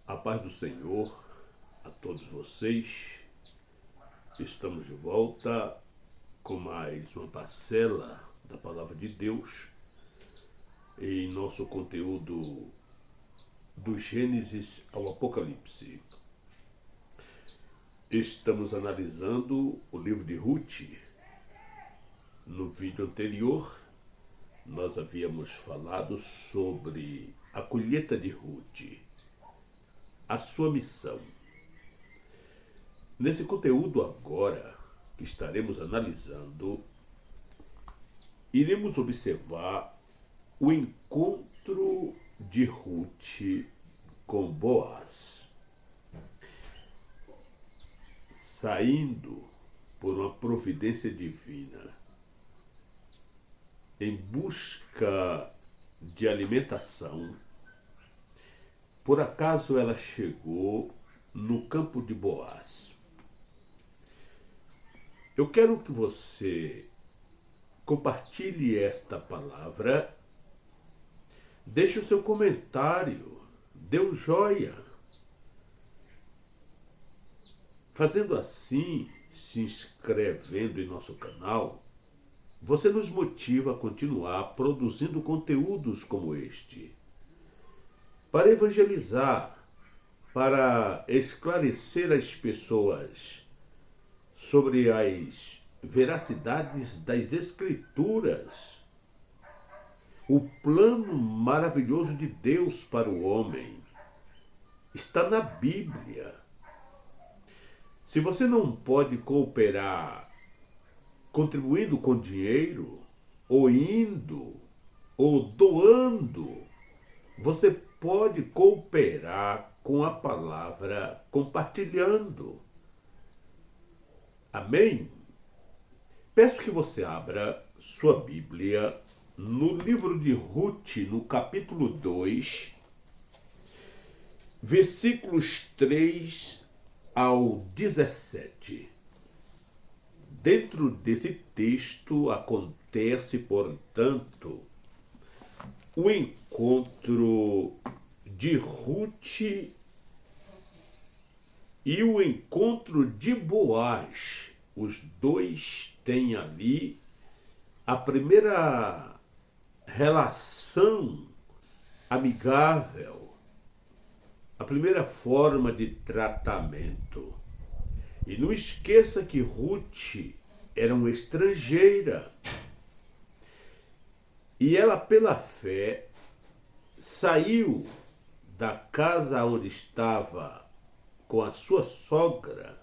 A paz do Senhor a todos vocês. Estamos de volta com mais uma parcela da Palavra de Deus em nosso conteúdo do Gênesis ao Apocalipse. Estamos analisando o livro de Ruth. No vídeo anterior, nós havíamos falado sobre a colheita de Ruth, a sua missão. Nesse conteúdo agora que estaremos analisando, iremos observar o encontro de Ruth com Boaz, saindo por uma providência divina em busca de alimentação. Por acaso ela chegou no campo de Boaz. Eu quero que você compartilhe esta palavra, deixe o seu comentário, dê um joia. Fazendo assim, se inscrevendo em nosso canal, você nos motiva a continuar produzindo conteúdos como este, para evangelizar, para esclarecer as pessoas sobre as veracidades das Escrituras, o plano maravilhoso de Deus para o homem está na Bíblia. Se você não pode cooperar contribuindo com dinheiro, ou indo, ou doando, você pode cooperar com a palavra compartilhando. Amém? Peço que você abra sua Bíblia no livro de Ruth, no capítulo 2, versículos 3 ao 17. Dentro desse texto acontece, portanto, o encontro de Ruth e o encontro de Boaz. Os dois têm ali a primeira relação amigável, a primeira forma de tratamento. E não esqueça que Ruth era uma estrangeira. E ela, pela fé, saiu da casa onde estava com a sua sogra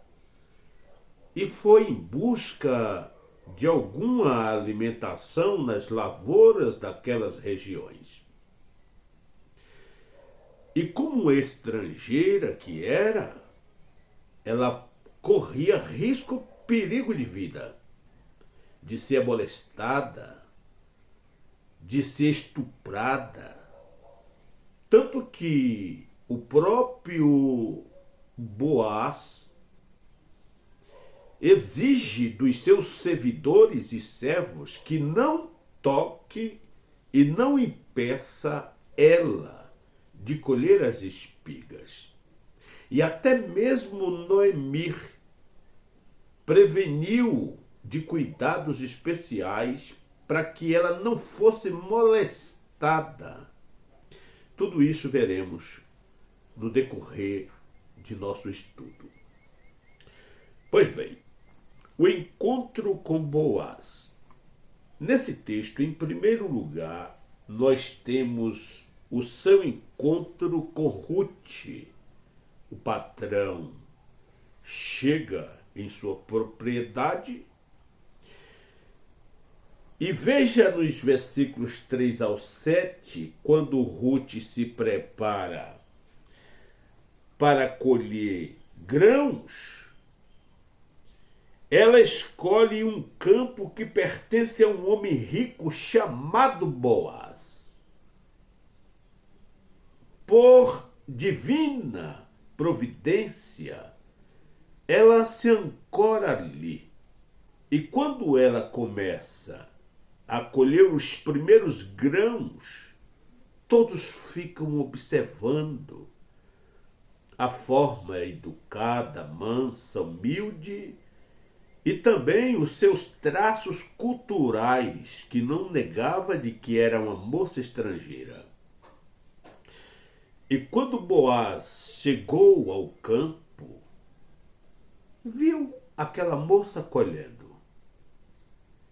e foi em busca de alguma alimentação nas lavouras daquelas regiões. E como estrangeira que era, ela corria risco, perigo de vida, de ser molestada, de ser estuprada. Tanto que o próprio Boaz exige dos seus servidores e servos que não toque e não impeça ela de colher as espigas. E até mesmo Noemi preveniu de cuidados especiais para que ela não fosse molestada. Tudo isso veremos no decorrer de nosso estudo. Pois bem, o encontro com Boaz. Nesse texto, em primeiro lugar, nós temos o seu encontro com Ruth. O patrão chega em sua propriedade e veja nos versículos 3 ao 7, quando Ruth se prepara para colher grãos, ela escolhe um campo que pertence a um homem rico chamado Boaz. Por divina providência, ela se ancora ali. E quando ela começa a colher os primeiros grãos, todos ficam observando a forma educada, mansa, humilde e também os seus traços culturais, que não negava de que era uma moça estrangeira. E quando Boaz chegou ao campo, viu aquela moça colhendo.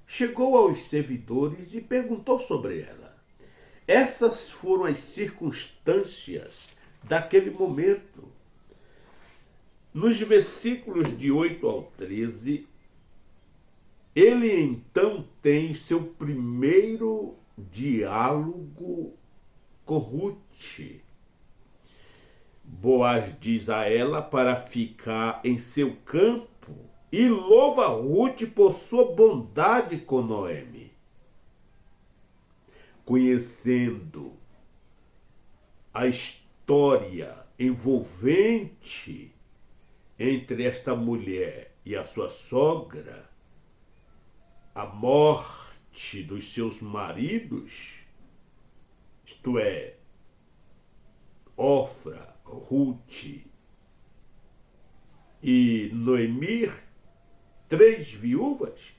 Chegou aos servidores e perguntou sobre ela. Essas foram as circunstâncias daquele momento. Nos versículos de 8 ao 13, ele então tem seu primeiro diálogo com Ruth. Boaz diz a ela para ficar em seu campo e louva Ruth por sua bondade com Noemi. Conhecendo a história envolvente entre esta mulher e a sua sogra, a morte dos seus maridos, isto é, Ofra, Ruth e Noemi, 3 viúvas,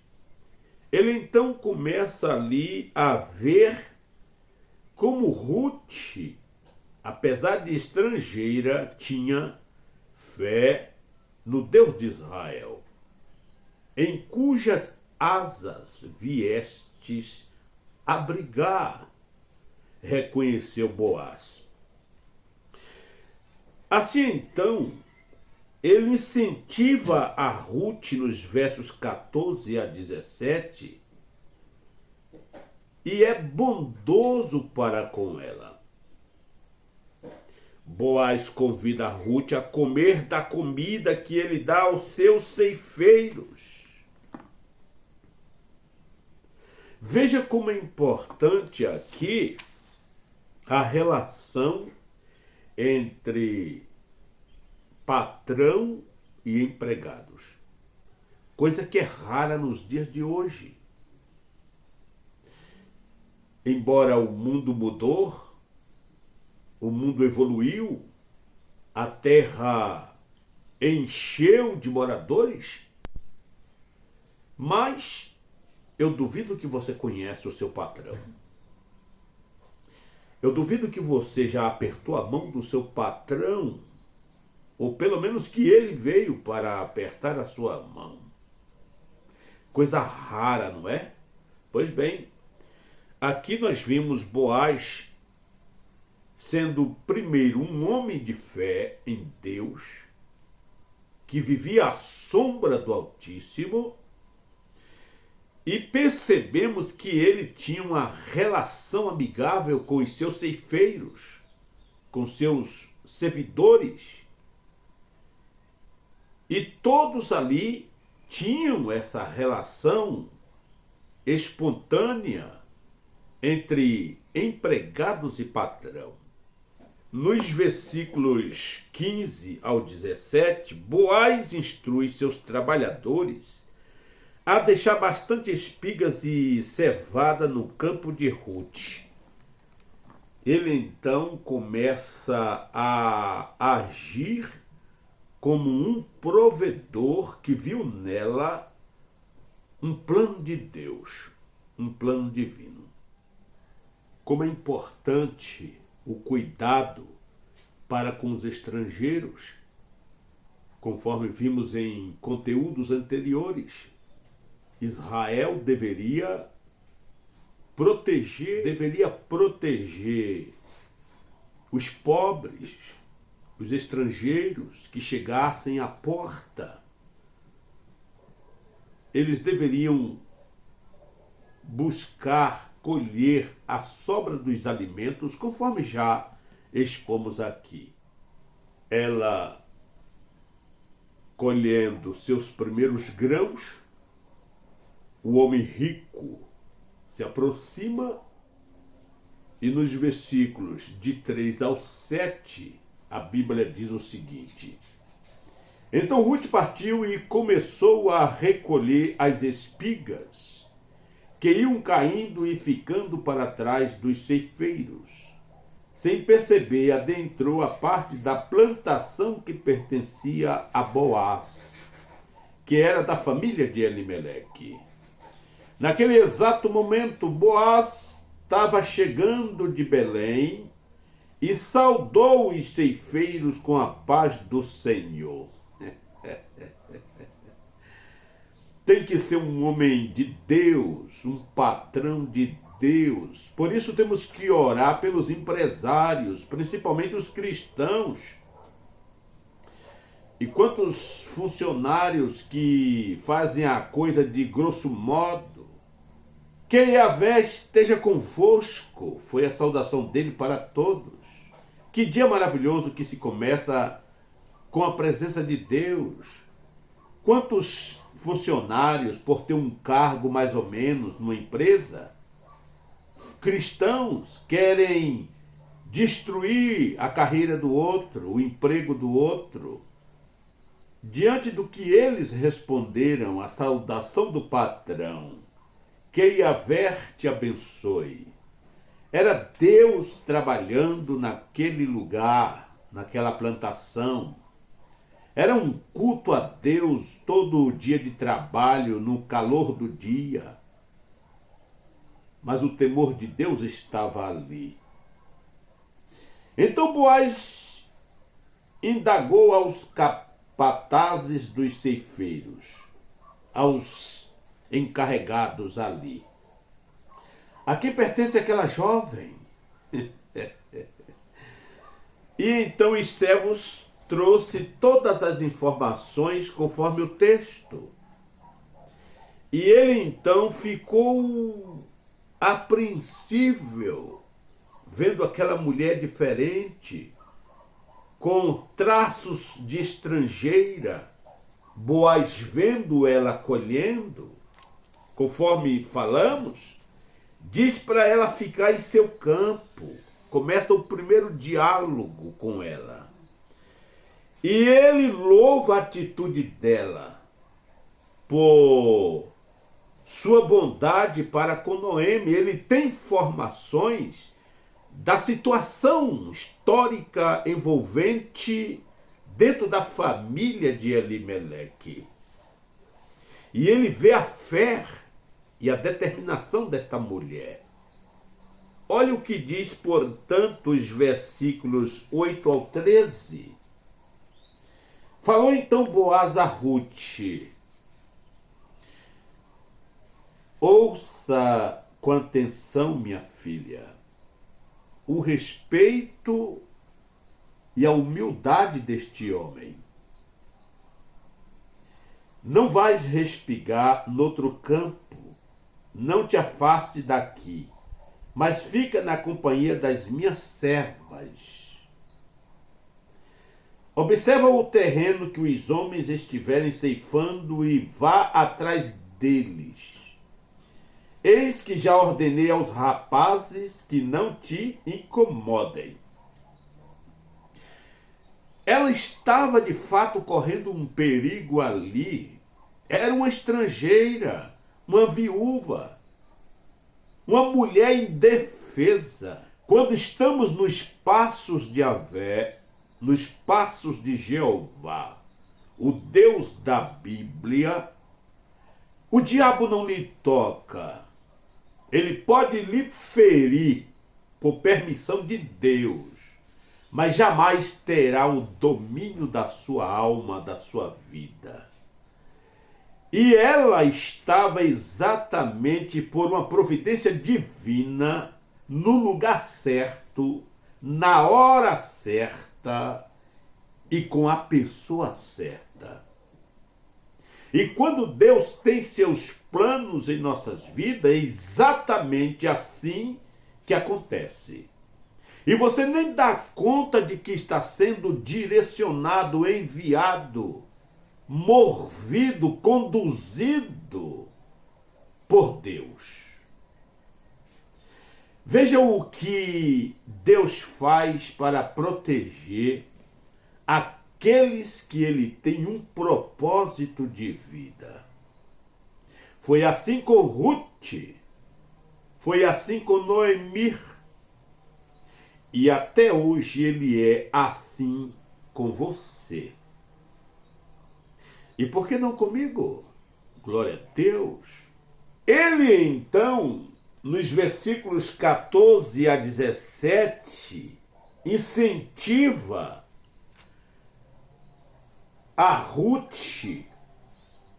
ele então começa ali a ver como Ruth, apesar de estrangeira, tinha fé no Deus de Israel, em cujas asas viestes abrigar, reconheceu Boaz. Assim então, ele incentiva a Ruth nos versos 14 a 17 e é bondoso para com ela. Boaz convida a Ruth a comer da comida que ele dá aos seus ceifeiros. Veja como é importante aqui a relação entre patrão e empregados. Coisa que é rara nos dias de hoje. Embora o mundo mudou, o mundo evoluiu, a terra encheu de moradores, mas eu duvido que você conhece o seu patrão. Eu duvido que você já apertou a mão do seu patrão, ou pelo menos que ele veio para apertar a sua mão. Coisa rara, não é? Pois bem, aqui nós vimos Boaz sendo primeiro um homem de fé em Deus, que vivia à sombra do Altíssimo, e percebemos que ele tinha uma relação amigável com os seus ceifeiros, com seus servidores. E todos ali tinham essa relação espontânea entre empregados e patrão. Nos versículos 15 ao 17, Boaz instrui seus trabalhadores a deixar bastante espigas e cevada no campo de Ruth. Ele então começa a agir como um provedor que viu nela um plano de Deus, um plano divino. Como é importante o cuidado para com os estrangeiros, conforme vimos em conteúdos anteriores. Israel deveria proteger os pobres, os estrangeiros que chegassem à porta. Eles deveriam buscar colher a sobra dos alimentos, conforme já expomos aqui. Ela colhendo seus primeiros grãos, o homem rico se aproxima e nos versículos de 3 ao 7, a Bíblia diz o seguinte: Então Ruth partiu e começou a recolher as espigas que iam caindo e ficando para trás dos ceifeiros, sem perceber, adentrou a parte da plantação que pertencia a Boaz, que era da família de Elimeleque. Naquele exato momento, Boaz estava chegando de Belém e saudou os ceifeiros com a paz do Senhor. Tem que ser um homem de Deus, um patrão de Deus. Por isso temos que orar pelos empresários, principalmente os cristãos. E quantos funcionários que fazem a coisa de grosso modo? Que Yahvé esteja convosco, foi a saudação dele para todos. Que dia maravilhoso que se começa com a presença de Deus. Quantos funcionários, por ter um cargo mais ou menos numa empresa, cristãos, querem destruir a carreira do outro, o emprego do outro. Diante do que eles responderam à saudação do patrão, que Yahvé te abençoe. Era Deus trabalhando naquele lugar, naquela plantação. Era um culto a Deus todo o dia de trabalho, no calor do dia. Mas o temor de Deus estava ali. Então Boaz indagou aos capatazes dos ceifeiros, aos encarregados ali: a quem pertence aquela jovem? E então os servos trouxe todas as informações conforme o texto. E ele então ficou apreensível, vendo aquela mulher diferente, com traços de estrangeira, Boaz vendo ela colhendo, conforme falamos, diz para ela ficar em seu campo. Começa o primeiro diálogo com ela. E ele louva a atitude dela por sua bondade para com Noemi. Ele tem informações da situação histórica envolvente dentro da família de Elimeleque. E ele vê a fé e a determinação desta mulher. Olha o que diz, portanto, os versículos 8 ao 13. Falou então Boaz a Ruth: ouça com atenção, minha filha, o respeito e a humildade deste homem. Não vais respigar noutro campo, não te afaste daqui, mas fica na companhia das minhas servas. Observa o terreno que os homens estiverem ceifando e vá atrás deles. Eis que já ordenei aos rapazes que não te incomodem. Ela estava de fato correndo um perigo ali. Era uma estrangeira, uma viúva, uma mulher indefesa. Quando estamos nos passos de Yahvé, nos passos de Jeová, o Deus da Bíblia, o diabo não lhe toca. Ele pode lhe ferir por permissão de Deus, mas jamais terá o domínio da sua alma, da sua vida. E ela estava exatamente por uma providência divina, no lugar certo, na hora certa e com a pessoa certa. E quando Deus tem seus planos em nossas vidas, é exatamente assim que acontece. E você nem dá conta de que está sendo direcionado, enviado, movido, conduzido por Deus. Veja o que Deus faz para proteger aqueles que ele tem um propósito de vida. Foi assim com Ruth, foi assim com Noemi. E até hoje ele é assim com você. E por que não comigo? Glória a Deus. Ele então, nos versículos 14 a 17, incentiva a Ruth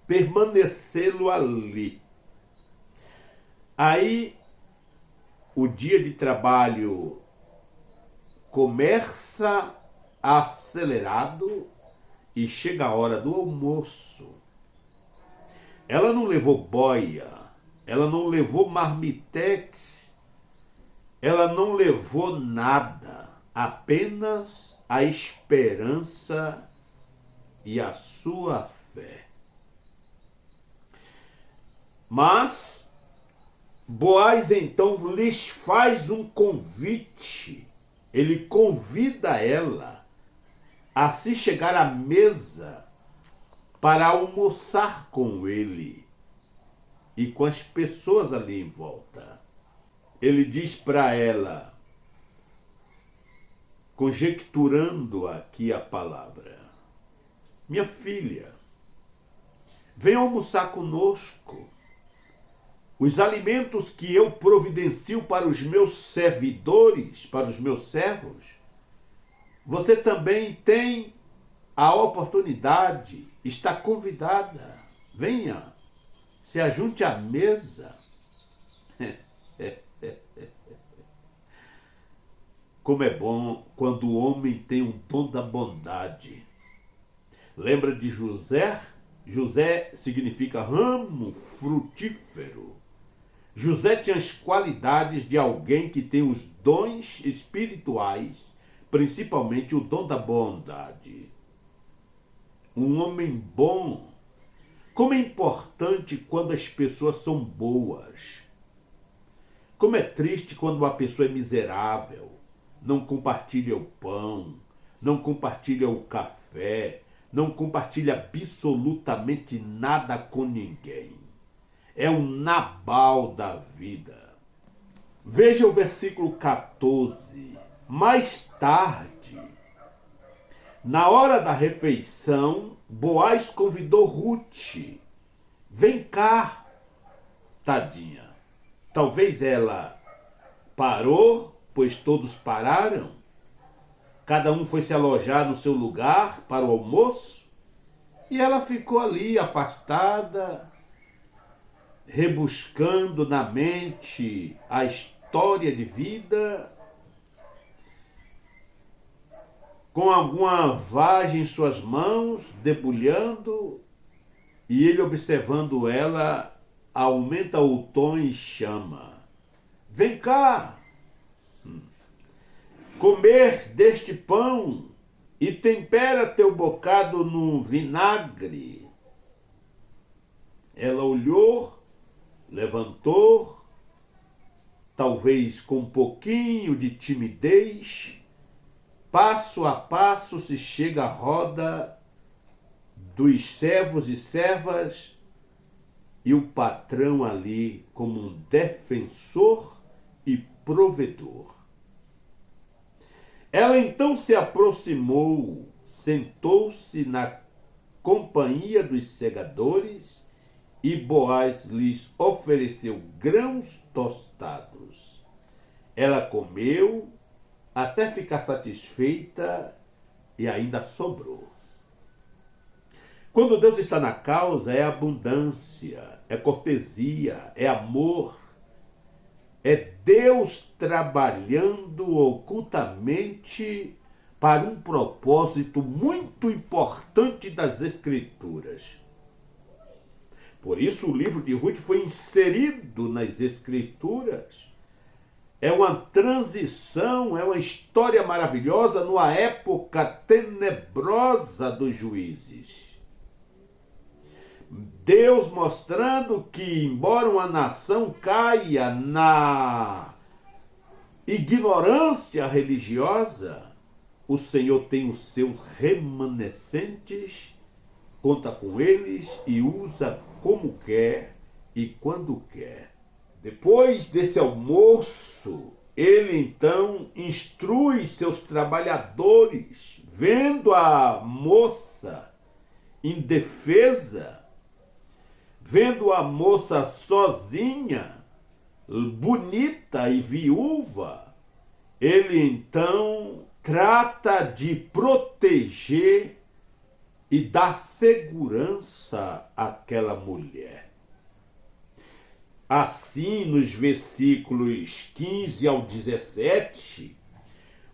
permanecê-lo ali. Aí o dia de trabalho começa acelerado e chega a hora do almoço. Ela não levou boia, ela não levou marmitex, ela não levou nada, apenas a esperança e a sua fé. Mas Boaz então lhes faz um convite. Ele convida ela a se chegar à mesa para almoçar com ele e com as pessoas ali em volta. Ele diz para ela, conjecturando aqui a palavra: minha filha, venha almoçar conosco. Os alimentos que eu providencio para os meus servidores, para os meus servos, você também tem a oportunidade, está convidada. Venha, se ajunte à mesa. Como é bom quando o homem tem um dom da bondade. Lembra de José? José significa ramo frutífero. José tinha as qualidades de alguém que tem os dons espirituais, principalmente o dom da bondade. Um homem bom. Como é importante quando as pessoas são boas. Como é triste quando uma pessoa é miserável, não compartilha o pão, não compartilha o café, não compartilha absolutamente nada com ninguém. É um Nabal da vida. Veja o versículo 14. Mais tarde, na hora da refeição, Boaz convidou Ruth. Vem cá, tadinha. Talvez ela parou, pois todos pararam. Cada um foi se alojar no seu lugar para o almoço. E ela ficou ali, afastada, rebuscando na mente a história de vida, com alguma vagem em suas mãos, debulhando, e ele, observando ela, aumenta o tom e chama: vem cá, comer deste pão e tempera teu bocado no vinagre. Ela olhou, levantou, talvez com um pouquinho de timidez, passo a passo se chega à roda dos servos e servas e o patrão ali como um defensor e provedor. Ela então se aproximou, sentou-se na companhia dos segadores e Boaz lhes ofereceu grãos tostados. Ela comeu até ficar satisfeita e ainda sobrou. Quando Deus está na causa, é abundância, é cortesia, é amor. É Deus trabalhando ocultamente para um propósito muito importante das Escrituras. Por isso o livro de Ruth foi inserido nas Escrituras. É uma transição, é uma história maravilhosa numa época tenebrosa dos juízes. Deus mostrando que, embora uma nação caia na ignorância religiosa, o Senhor tem os seus remanescentes, conta com eles e usa como quer e quando quer. Depois desse almoço, ele então instrui seus trabalhadores, vendo a moça indefesa, vendo a moça sozinha, bonita e viúva, ele então trata de proteger e dar segurança àquela mulher. Assim, nos versículos 15 ao 17,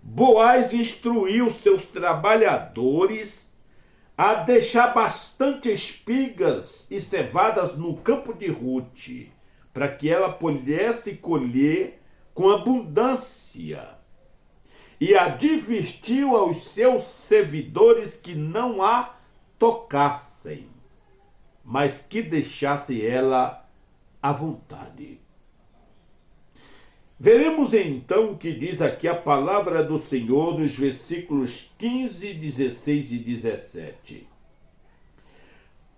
Boaz instruiu seus trabalhadores a deixar bastante espigas e cevadas no campo de Rute, para que ela pudesse colher com abundância. E advertiu aos seus servidores que não a tocassem, mas que deixasse ela à vontade. Veremos então o que diz aqui a palavra do Senhor nos versículos 15, 16 e 17.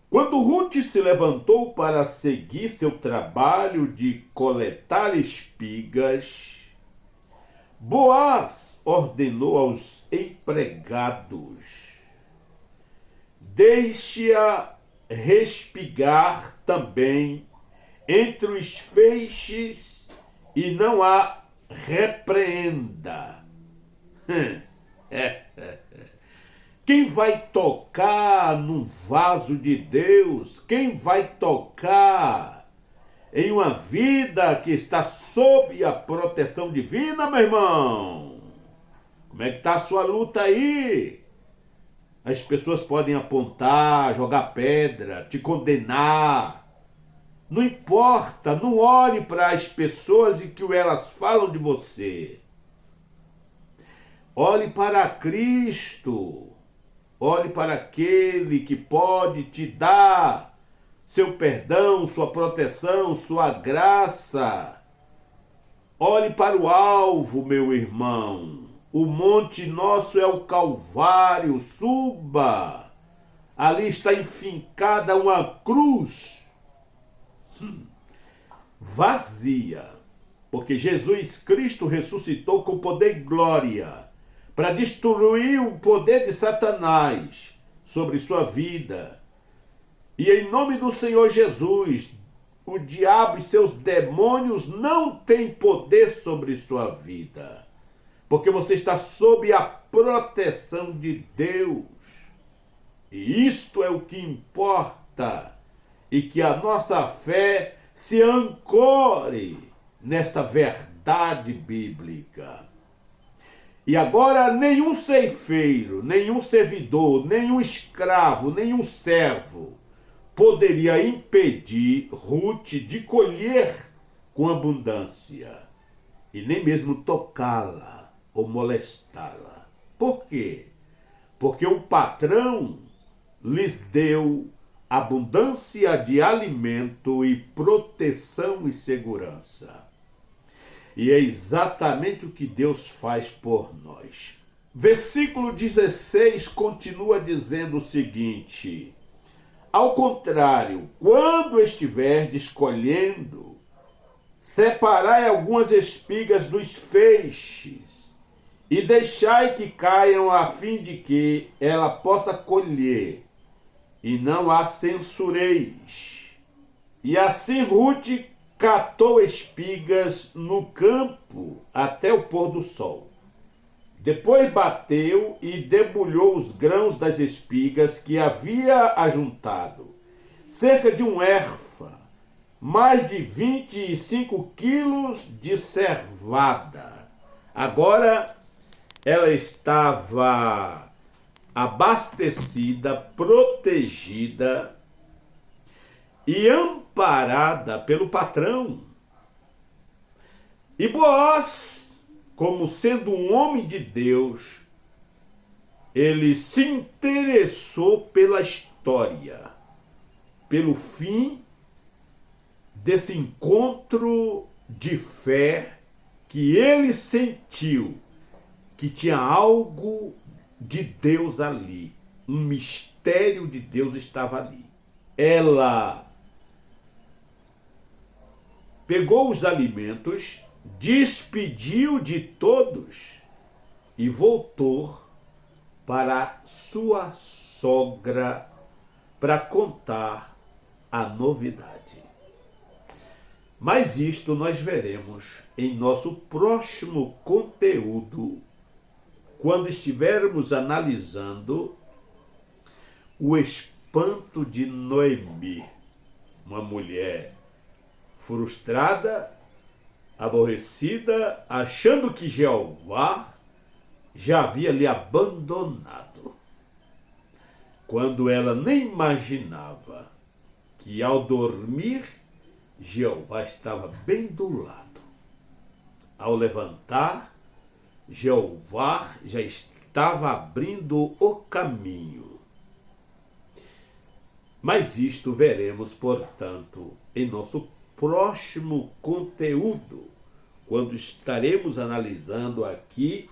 Quando Rute se levantou para seguir seu trabalho de coletar espigas, Boaz ordenou aos empregados: deixe-a respigar também entre os feixes e não a repreenda. Quem vai tocar num vaso de Deus? Quem vai tocar em uma vida que está sob a proteção divina, meu irmão? Como é que está a sua luta aí? As pessoas podem apontar, jogar pedra, te condenar. Não importa, não olhe para as pessoas e que elas falam de você. Olhe para Cristo. Olhe para aquele que pode te dar seu perdão, sua proteção, sua graça. Olhe para o alvo, meu irmão. O monte nosso é o Calvário. Suba. Ali está enfincada uma cruz vazia, porque Jesus Cristo ressuscitou com poder e glória para destruir o poder de Satanás sobre sua vida. E em nome do Senhor Jesus, o diabo e seus demônios não têm poder sobre sua vida, porque você está sob a proteção de Deus. E isto é o que importa, e que a nossa fé se ancore nesta verdade bíblica. E agora nenhum ceifeiro, nenhum servidor, nenhum escravo, nenhum servo poderia impedir Rute de colher com abundância e nem mesmo tocá-la ou molestá-la. Por quê? Porque o patrão lhes deu abundância de alimento e proteção e segurança. E é exatamente o que Deus faz por nós. Versículo 16 continua dizendo o seguinte: ao contrário, quando estiverdes colhendo, separai algumas espigas dos feixes e deixai que caiam a fim de que ela possa colher, e não a censureis. E assim Rute catou espigas no campo até o pôr do sol. Depois bateu e debulhou os grãos das espigas que havia ajuntado, cerca de um efa, mais de 25 quilos de cevada. Agora ela estava abastecida, protegida e amparada pelo patrão. E Boaz, como sendo um homem de Deus, ele se interessou pela história, pelo fim desse encontro de fé que ele sentiu que tinha algo de Deus ali, um mistério de Deus estava ali. Ela pegou os alimentos, despediu de todos e voltou para sua sogra para contar a novidade. Mas isto nós veremos em nosso próximo conteúdo, quando estivermos analisando o espanto de Noemi, uma mulher frustrada, aborrecida, achando que Jeová já havia lhe abandonado, quando ela nem imaginava que ao dormir Jeová estava bem do lado. Ao levantar, Jeová já estava abrindo o caminho. Mas isto veremos, portanto, em nosso próximo conteúdo, quando estaremos analisando aqui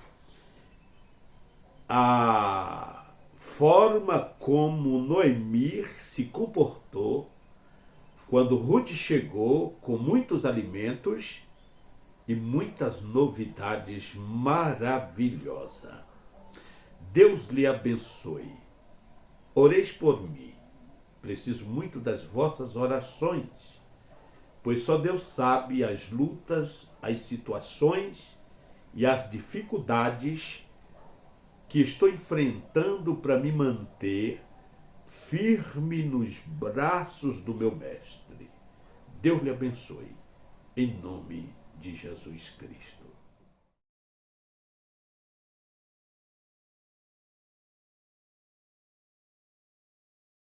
a forma como Noemi se comportou quando Ruth chegou com muitos alimentos e muitas novidades maravilhosas. Deus lhe abençoe. Oreis por mim. Preciso muito das vossas orações, pois só Deus sabe as lutas, as situações e as dificuldades que estou enfrentando para me manter firme nos braços do meu Mestre. Deus lhe abençoe, em nome de Jesus Cristo.